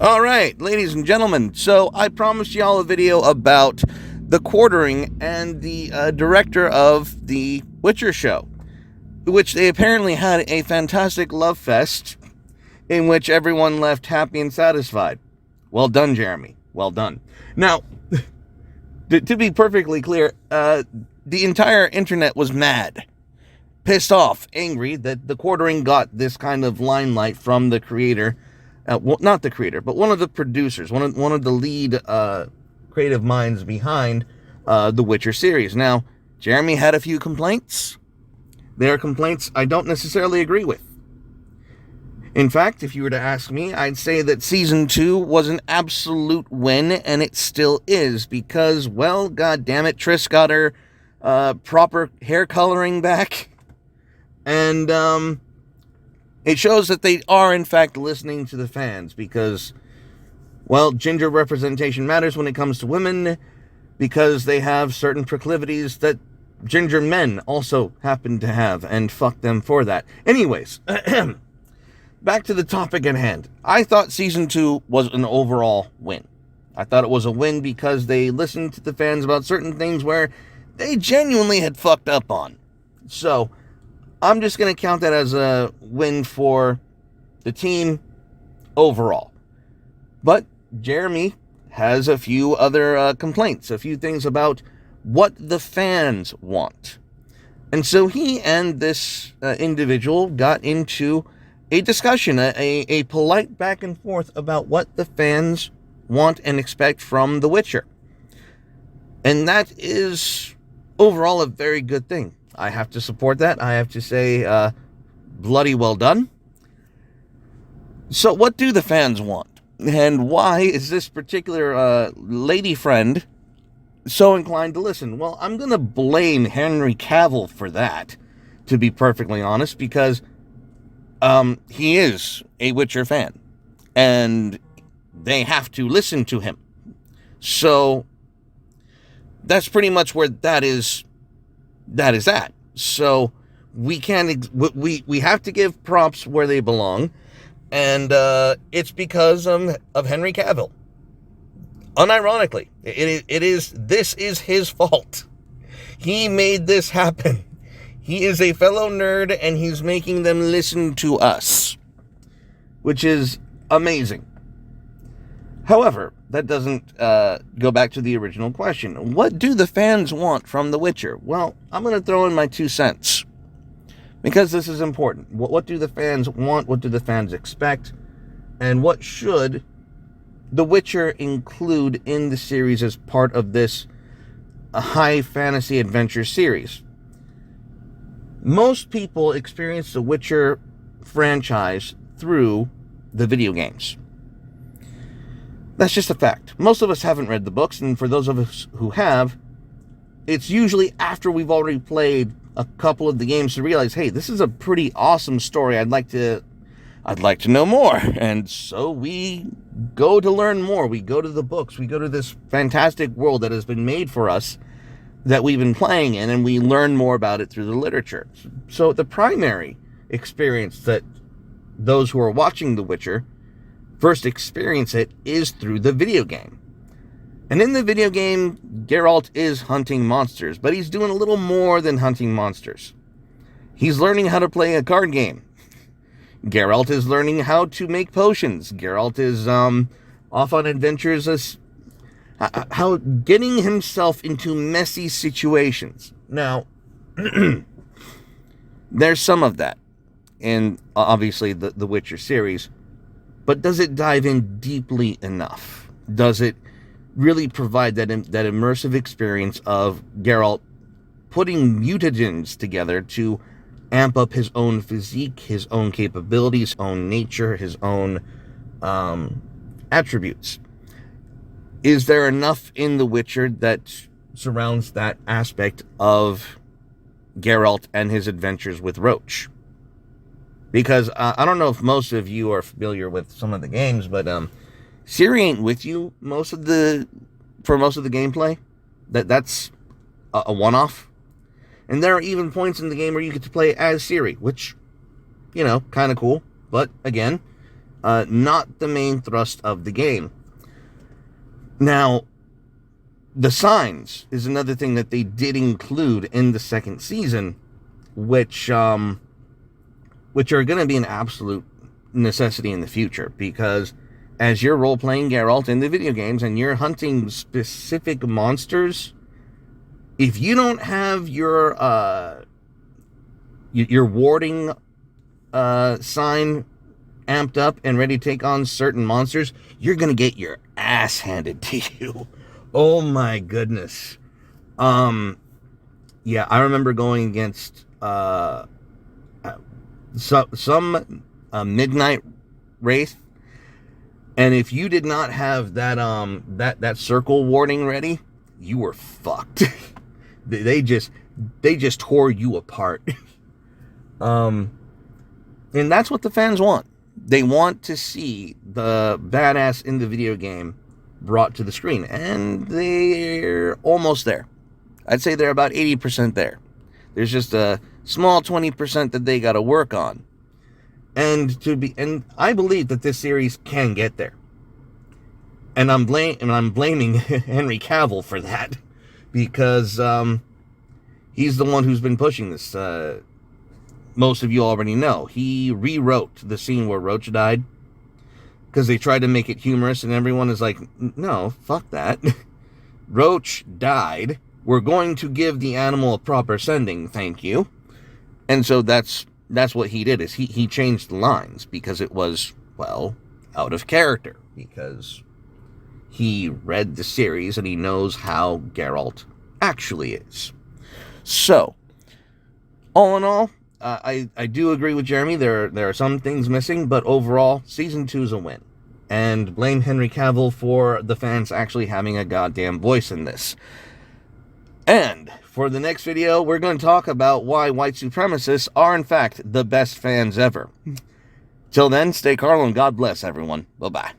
All right, ladies and gentlemen, so I promised y'all a video about the quartering and the director of the Witcher show, which they apparently had a fantastic love fest in which everyone left happy and satisfied. Well done, Jeremy. Well done. Now, to be perfectly clear, the entire internet was mad, pissed off, angry that the quartering got this kind of limelight from the creator. Well, not the creator, but one of the producers, one of the lead creative minds behind the Witcher series. Now, Jeremy had a few complaints. They are complaints I don't necessarily agree with. In fact, if you were to ask me, I'd say that Season 2 was an absolute win, and it still is, because, well, goddammit, Triss got her proper hair coloring back, and it shows that they are, in fact, listening to the fans, because, well, ginger representation matters when it comes to women, because they have certain proclivities that ginger men also happen to have, and fuck them for that. Anyways, back to the topic at hand. I thought Season 2 was an overall win. I thought it was a win because they listened to the fans about certain things where they genuinely had fucked up on. So, I'm just going to count that as a win for the team overall. But Jeremy has a few other complaints, a few things about what the fans want. And so he and this individual got into a discussion, a polite back and forth about what the fans want and expect from The Witcher. And that is overall a very good thing. I have to support that. I have to say, bloody well done. So what do the fans want? And why is this particular lady friend so inclined to listen? Well, I'm going to blame Henry Cavill for that, to be perfectly honest, because he is a Witcher fan, and they have to listen to him. So that's pretty much where that is at. So we can't, we have to give props where they belong, and it's because of Henry Cavill. Unironically, this is his fault. He made this happen. He is a fellow nerd, and he's making them listen to us, which is amazing. However, that doesn't go back to the original question. What do the fans want from The Witcher? Well, I'm going to throw in my 2 cents, because this is important. What do the fans want? What do the fans expect? And what should The Witcher include in the series as part of this high fantasy adventure series? Most people experience the Witcher franchise through the video games. That's just a fact. Most of us haven't read the books, and for those of us who have, it's usually after we've already played a couple of the games to realize, hey, this is a pretty awesome story. I'd like to know more. And so we go to learn more. We go to the books. We go to this fantastic world that has been made for us, that we've been playing in, and we learn more about it through the literature. So the primary experience that those who are watching The Witcher first experience it is through the video game. And in the video game, Geralt is hunting monsters, but he's doing a little more than hunting monsters. He's learning how to play a card game. Geralt is learning how to make potions. Geralt is off on adventures as how getting himself into messy situations. Now, there's some of that in, obviously, the Witcher series, but does it dive in deeply enough? Does it really provide that immersive experience of Geralt putting mutagens together to amp up his own physique, his own capabilities, his own nature, his own attributes? Is there enough in The Witcher that surrounds that aspect of Geralt and his adventures with Roach? Because I don't know if most of you are familiar with some of the games, but Ciri ain't with you for most of the gameplay. That's a one-off. And there are even points in the game where you get to play as Ciri, which, you know, kind of cool. But, again, not the main thrust of the game. Now, the signs is another thing that they did include in the second season, which are going to be an absolute necessity in the future, because as you're role-playing Geralt in the video games and you're hunting specific monsters, if you don't have your warding sign amped up and ready to take on certain monsters, you're going to get your ass handed to you. Oh my goodness. Yeah, I remember going against some midnight wraith, and if you did not have that that circle warding ready, you were fucked. they just tore you apart. And that's what the fans want. They want to see the badass in the video game brought to the screen, and they're almost there. I'd say they're about 80% there. There's just a small 20% that they got to work on. And I believe that this series can get there. And I'm blaming Henry Cavill for that, because he's the one who's been pushing this. Most of you already know. He rewrote the scene where Roach died, because they tried to make it humorous, and everyone is like, no, fuck that. Roach died. We're going to give the animal a proper sending, thank you. And so that's what he did, is he changed the lines, because it was, well, out of character, because he read the series and he knows how Geralt actually is. So, all in all, I do agree with Jeremy. There are some things missing, but overall, Season 2 is a win. And blame Henry Cavill for the fans actually having a goddamn voice in this. And for the next video, we're going to talk about why white supremacists are, in fact, the best fans ever. Till then, stay carnal and God bless everyone. Bye-bye.